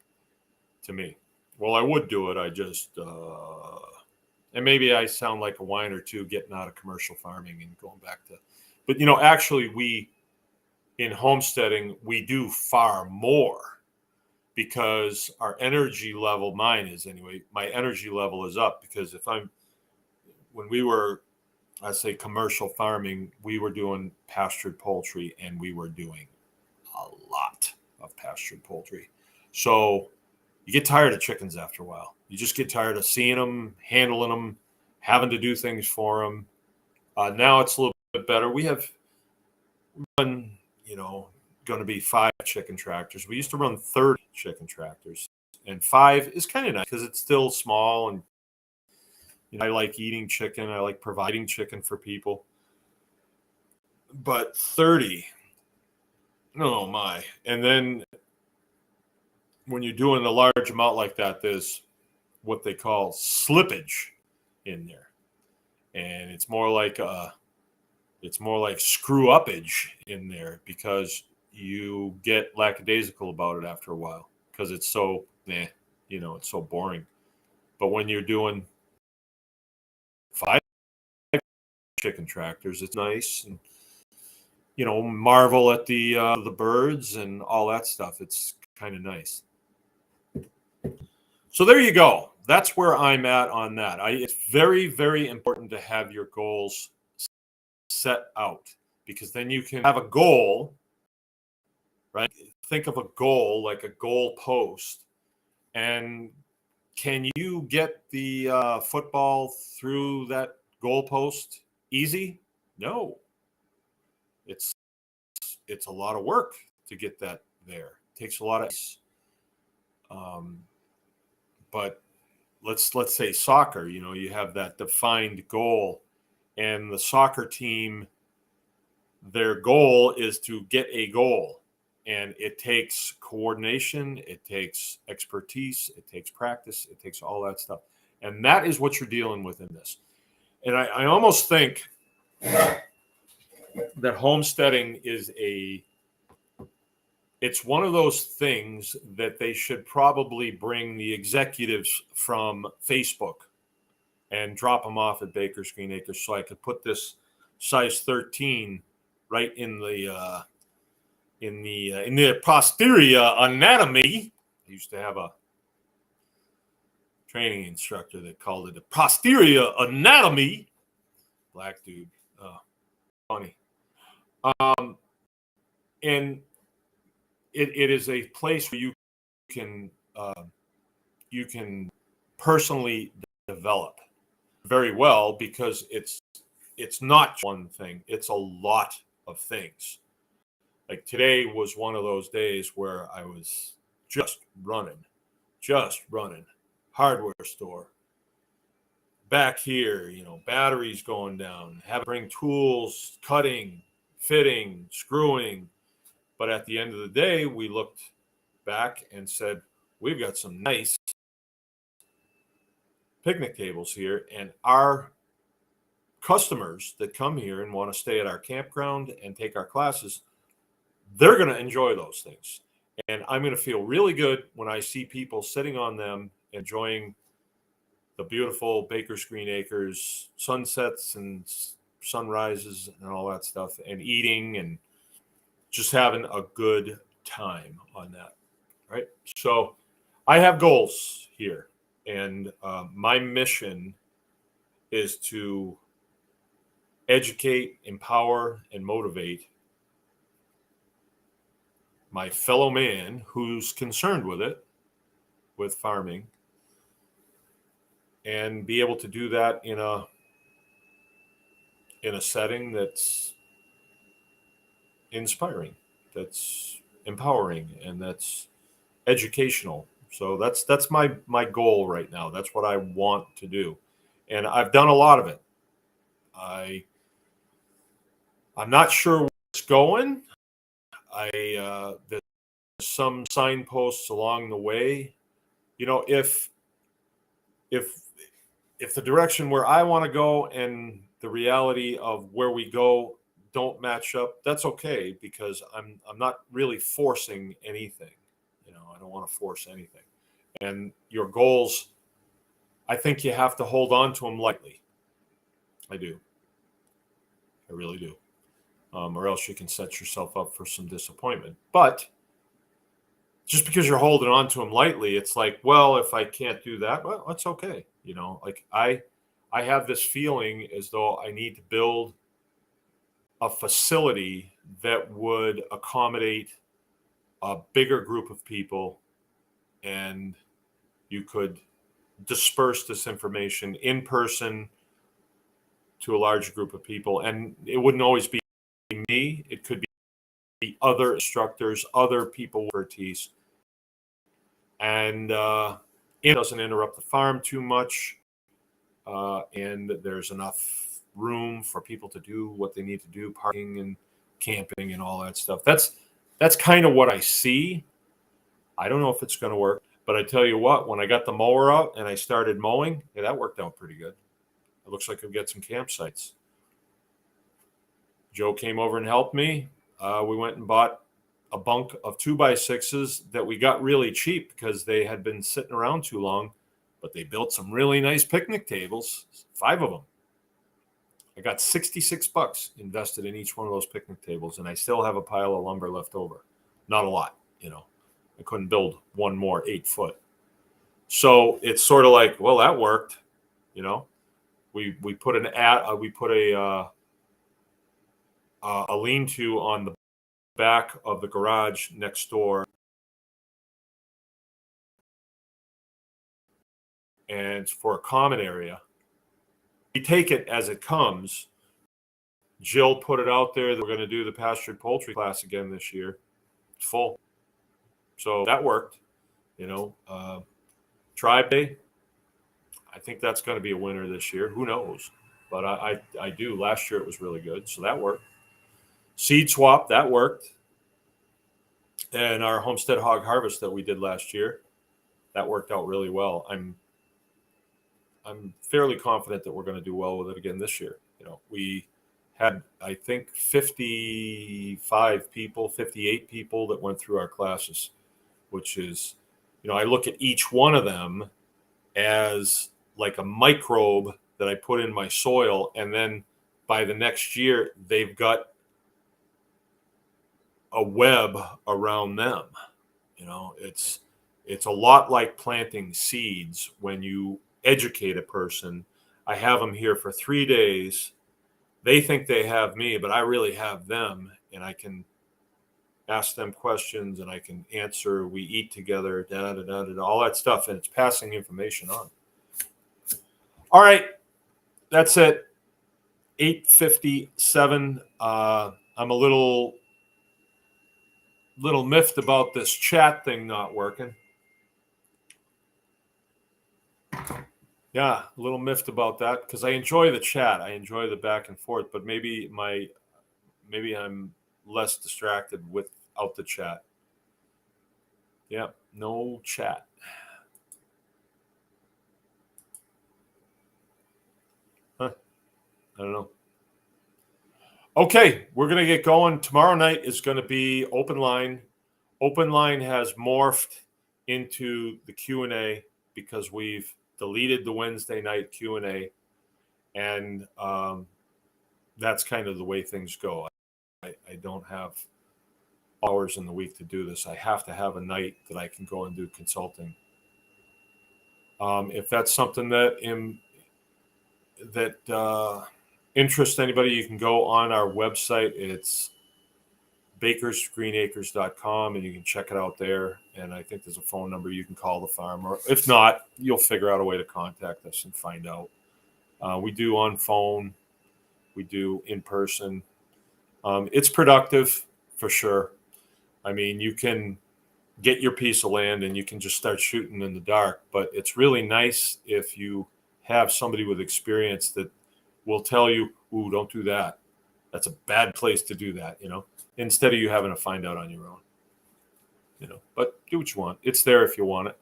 to me. Well, I would do it. I just, and maybe I sound like a whiner too, getting out of commercial farming and going back to, but actually in homesteading, we do far more because our energy level, mine is anyway, my energy level is up because when we were, I say commercial farming, we were doing pastured poultry, and we were doing a lot of pastured poultry. So you get tired of chickens after a while. You just get tired of seeing them, handling them, having to do things for them. Now it's a little bit better. We have run, going to be 5 chicken tractors. We used to run 30 chicken tractors, and 5 is kind of nice because it's still small, and I like eating chicken. I like providing chicken for people. But 30, oh my. And then when you're doing a large amount like that, there's what they call slippage in there. And it's more like screw upage in there because you get lackadaisical about it after a while because it's so, it's so boring. But when you're doing 5 chicken tractors, it's nice, and marvel at the birds and all that stuff. It's kind of nice. So there you go. That's where I'm at on that. It's very, very important to have your goals set out, because then you can have a goal, right? Think of a goal like a goal post, and Can you get the football through that goalpost easy? No. It's a lot of work to get that there. It takes a lot of but let's say soccer, you have that defined goal, and the soccer team, their goal is to get a goal, and it takes coordination, it takes expertise, it takes practice, it takes all that stuff, and that is what you're dealing with in this. And I almost think that homesteading it's one of those things that they should probably bring the executives from Facebook and drop them off at Baker's Green Acres, so I could put this size 13 right in the posterior anatomy. I used to have a training instructor that called it the posterior anatomy. Black dude, funny. And it is a place where you can personally develop very well, because it's not one thing, it's a lot of things. Like today was one of those days where I was just running, hardware store, back here, batteries going down, have to bring tools, cutting, fitting, screwing. But at the end of the day, we looked back and said, we've got some nice picnic tables here, and our customers that come here and want to stay at our campground and take our classes, they're going to enjoy those things. And I'm going to feel really good when I see people sitting on them, enjoying the beautiful Baker's Green Acres sunsets and sunrises and all that stuff, and eating and just having a good time on that. Right. So I have goals here, and my mission is to educate, empower, and motivate my fellow man who's concerned with farming, and be able to do that in a setting that's inspiring, that's empowering, and that's educational. So that's my goal right now. That's what I want to do, and I've done a lot of it. I'm not sure where it's going. There's some signposts along the way. If the direction where I want to go and the reality of where we go don't match up, that's okay, because I'm not really forcing anything. I don't want to force anything. And your goals, I think you have to hold on to them lightly. I do. I really do. Or else you can set yourself up for some disappointment. But just because you're holding on to them lightly, it's like, well, if I can't do that, well, that's okay. Like I have this feeling as though I need to build a facility that would accommodate a bigger group of people, and you could disperse this information in person to a large group of people. And it wouldn't always be me. It could be other instructors, other people with expertise. And it doesn't interrupt the farm too much. And there's enough room for people to do what they need to do, parking and camping and all that stuff. That's kind of what I see. I don't know if it's going to work, but I tell you what, when I got the mower out and I started mowing, that worked out pretty good. It looks like I've got some campsites. Joe came over and helped me. We went and bought a bunk of 2x6s that we got really cheap because they had been sitting around too long, but they built some really nice picnic tables, 5 of them. I got $66 invested in each one of those picnic tables, and I still have a pile of lumber left over. Not a lot, I couldn't build one more 8-foot. So it's sort of like, well, that worked. We put a lean-to on the back of the garage next door. and it's for a common area. We take it as it comes. Jill put it out there that we're going to do the pastured poultry class again this year. It's full. So that worked. Tribe Day, I think that's going to be a winner this year. Who knows? But I do. Last year it was really good, so that worked. Seed swap, that worked. And our Homestead hog harvest that we did last year, that worked out really well. I'm fairly confident that we're going to do well with it again this year. We had, I think, 55 people, 58 people that went through our classes, which is, I look at each one of them as like a microbe that I put in my soil, and then by the next year, they've got a web around them. It's a lot like planting seeds. When you educate a person, I have them here for 3 days. They think they have me, but I really have them, and I can ask them questions and I can answer. We eat together, all that stuff, and it's passing information on. All right, that's it. 8:57. I'm a little miffed about this chat thing not working. Yeah, a little miffed about that because I enjoy the chat. I enjoy the back and forth, but maybe I'm less distracted without the chat. Yeah, no chat. Huh. I don't know. Okay, we're going to get going. Tomorrow night is going to be open line. Open line has morphed into the Q&A because we've deleted the Wednesday night Q&A, and that's kind of the way things go. I don't have hours in the week to do this. I have to have a night that I can go and do consulting. If that's something that interests anybody, you can go on our website. It's bakersgreenacres.com, and you can check it out there. And I think there's a phone number you can call the farm, or if not, you'll figure out a way to contact us and find out. We do on phone, we do in person. It's productive for sure. I mean, you can get your piece of land and you can just start shooting in the dark, but it's really nice if you have somebody with experience that will tell you, "Ooh, don't do that. That's a bad place to do that," instead of you having to find out on your own. But do what you want. It's there if you want it.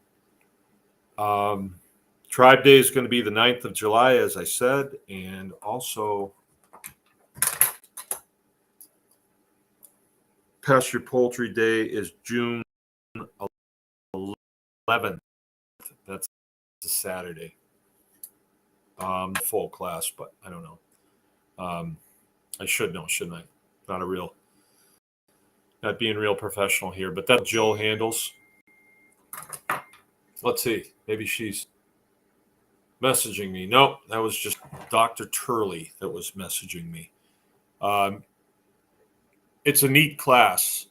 Tribe Day is going to be the 9th of July, as I said, and also Pastured Poultry Day is June 11th. That's a Saturday. Full class, but I don't know. I should know, shouldn't I? Not being real professional here, but that Jill handles. Let's see. Maybe she's messaging me. Nope, that was just Dr. Turley that was messaging me. It's a neat class,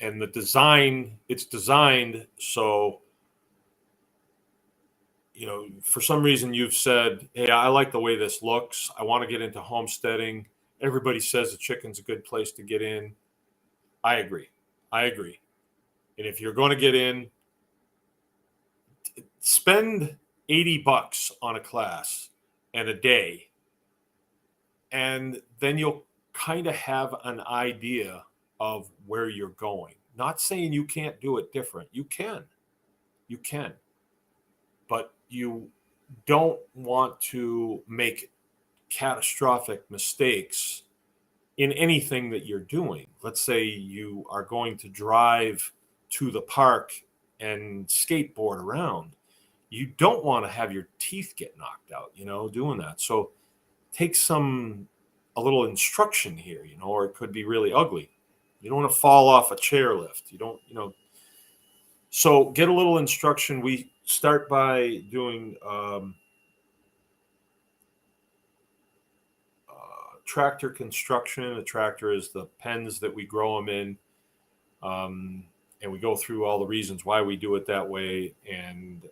and it's designed so, for some reason you've said, "Hey, I like the way this looks. I want to get into homesteading. Everybody says the chicken's a good place to get in." I agree. And if you're going to get in, spend $80 on a class and a day, and then you'll kind of have an idea of where you're going. Not saying you can't do it different. You can, but you don't want to make catastrophic mistakes in anything that you're doing. Let's say you are going to drive to the park and skateboard around. You don't want to have your teeth get knocked out, doing that. So take a little instruction here, or it could be really ugly. You don't want to fall off a chairlift. You don't. So get a little instruction. We start by doing tractor construction. A tractor is the pens that we grow them in. And we go through all the reasons why we do it that way. And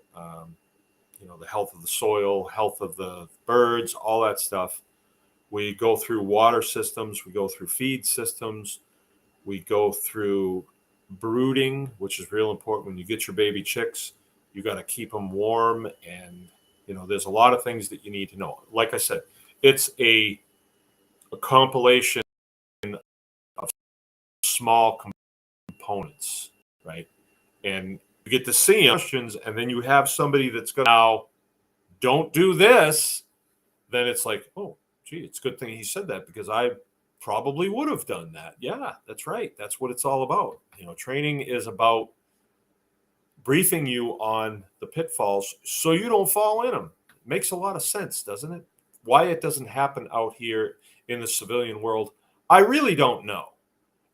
the health of the soil, health of the birds, all that stuff. We go through water systems, we go through feed systems, we go through brooding, which is real important. When you get your baby chicks, you got to keep them warm, and there's a lot of things that you need to know. Like I said, it's a compilation of small components, right? And you get to see questions, and then you have somebody that's going to now don't do this. Then it's like, oh, gee, it's a good thing he said that, because I probably would have done that. Yeah, that's right. That's what it's all about. Training is about briefing you on the pitfalls so you don't fall in them. Makes a lot of sense, doesn't it? Why it doesn't happen out here in the civilian world, I really don't know.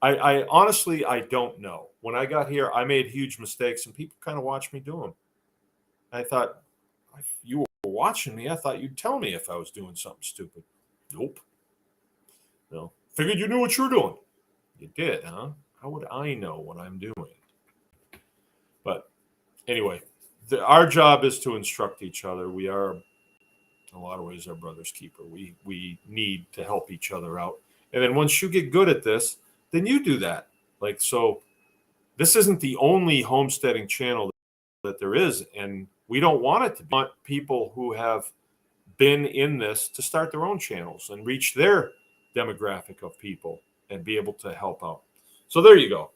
I honestly, I don't know. When I got here, I made huge mistakes, and people kind of watched me do them. I thought, if you were watching me, I thought you'd tell me if I was doing something stupid. Nope. No. Figured you knew what you were doing. You did, huh? How would I know what I'm doing? But anyway, our job is to instruct each other. We are, in a lot of ways, our brother's keeper. We need to help each other out. And then once you get good at this, then you do that. Like, so this isn't the only homesteading channel that there is, and we don't want it to be. We want people who have been in this to start their own channels and reach their demographic of people and be able to help out. So there you go.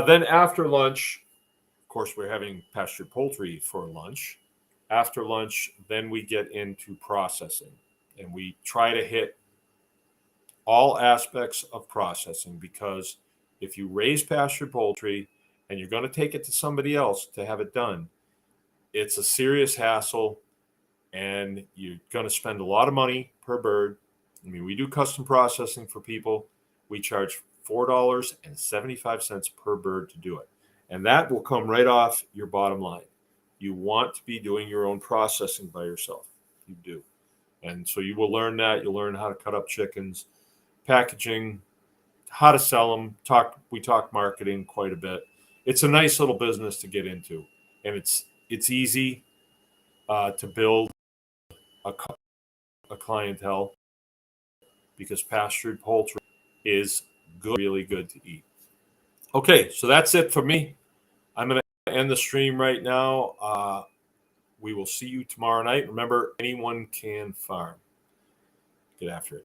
Then after lunch, of course, we're having pastured poultry for lunch. After lunch, then we get into processing, and we try to hit all aspects of processing, because if you raise pastured poultry and you're going to take it to somebody else to have it done, it's a serious hassle, and you're going to spend a lot of money per bird. I mean, we do custom processing for people. We charge $4.75 per bird to do it. And that will come right off your bottom line. You want to be doing your own processing by yourself. You do. And so you will learn that. You'll learn how to cut up chickens, packaging, how to sell them. We talk marketing quite a bit. It's a nice little business to get into, and it's easy to build a clientele, because pastured poultry is good, really good to eat. Okay, so that's it for me. I'm going to end the stream right now. We will see you tomorrow night. Remember, anyone can farm. Get after it.